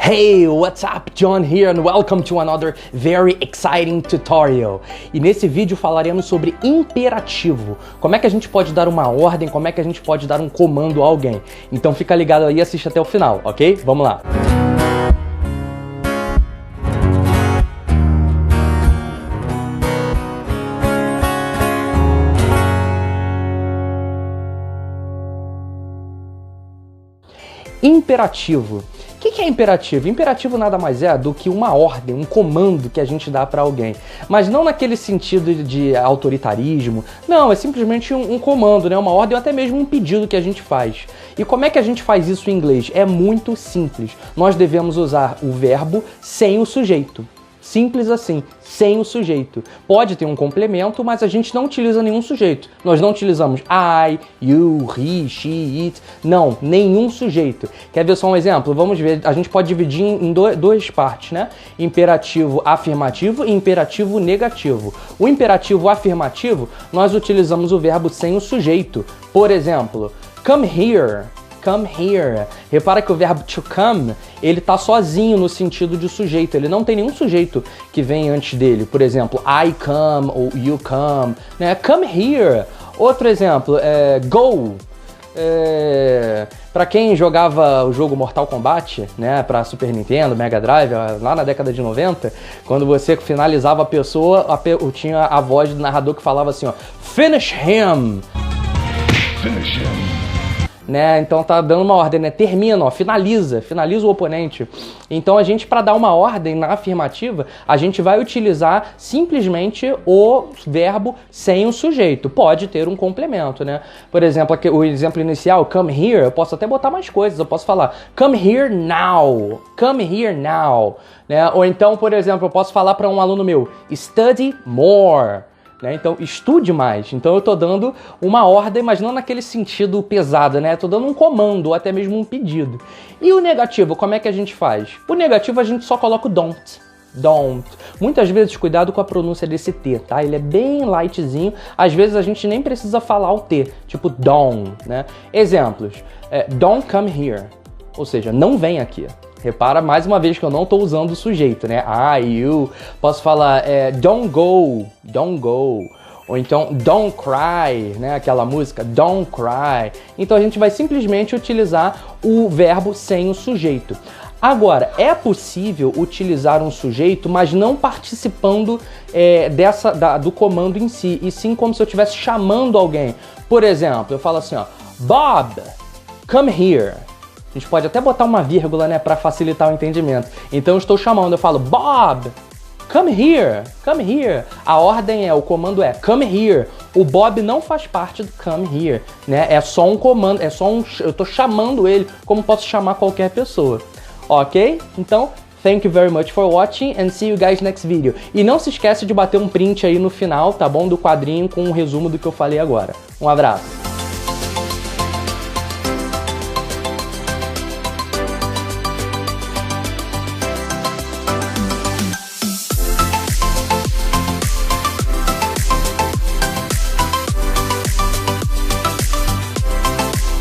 Hey, what's up? John here and welcome to another very exciting tutorial. E nesse vídeo falaremos sobre imperativo. Como é que a gente pode dar uma ordem, como é que a gente pode dar um comando a alguém. Então fica ligado aí e assiste até o final, ok? Vamos lá. Imperativo. O que é imperativo? Imperativo nada mais é do que uma ordem, um comando que a gente dá para alguém. Mas não naquele sentido de autoritarismo. Não, é simplesmente um comando, né? Uma ordem ou até mesmo um pedido que a gente faz. E como é que a gente faz isso em inglês? É muito simples. Nós devemos usar o verbo sem o sujeito. Simples assim, sem o sujeito. Pode ter um complemento, mas a gente não utiliza nenhum sujeito. Nós não utilizamos I, you, he, she, it. Não, nenhum sujeito. Quer ver só um exemplo? Vamos ver, a gente pode dividir em duas partes, né? Imperativo afirmativo e imperativo negativo. O imperativo afirmativo, nós utilizamos o verbo sem o sujeito. Por exemplo, come here. Come here. Repara que o verbo to come, ele tá sozinho no sentido de sujeito. Ele não tem nenhum sujeito que vem antes dele. Por exemplo, I come ou you come. Né? Come here. Outro exemplo, go. Para quem jogava o jogo Mortal Kombat, né, para Super Nintendo, Mega Drive, lá na década de 90, quando você finalizava a pessoa, tinha a voz do narrador que falava assim, ó, finish him. Finish him. Né? Então tá dando uma ordem, né? Termina, ó, finaliza o oponente. Então a gente, para dar uma ordem na afirmativa, a gente vai utilizar simplesmente o verbo sem o sujeito. Pode ter um complemento, né? Por exemplo, aqui, o exemplo inicial, come here, eu posso até botar mais coisas. Eu posso falar, come here now. Come here now. Né? Ou então, por exemplo, eu posso falar para um aluno meu, study more. Então, estude mais. Então, eu estou dando uma ordem, mas não naquele sentido pesado, né? Estou dando um comando ou até mesmo um pedido. E o negativo, como é que a gente faz? O negativo, a gente só coloca o don't. Don't. Muitas vezes, cuidado com a pronúncia desse T, tá? Ele é bem lightzinho. Às vezes, a gente nem precisa falar o T, tipo don't, né? Exemplos. Don't come here. Ou seja, não vem aqui. Repara mais uma vez que eu não estou usando o sujeito, né? I, you. Posso falar don't go, don't go. Ou então don't cry, né? Aquela música don't cry. Então a gente vai simplesmente utilizar o verbo sem o sujeito. Agora, é possível utilizar um sujeito, mas não participando do comando em si, e sim como se eu estivesse chamando alguém. Por exemplo, eu falo assim, ó, Bob, come here. A gente pode até botar uma vírgula, né, para facilitar o entendimento. Então eu estou chamando, eu falo, Bob, come here, come here. A ordem o comando é come here. O Bob não faz parte do come here, né? É só um comando, eu estou chamando ele como posso chamar qualquer pessoa. Ok? Então, thank you very much for watching and see you guys next video. E não se esquece de bater um print aí no final, tá bom? Do quadrinho com um resumo do que eu falei agora. Um abraço.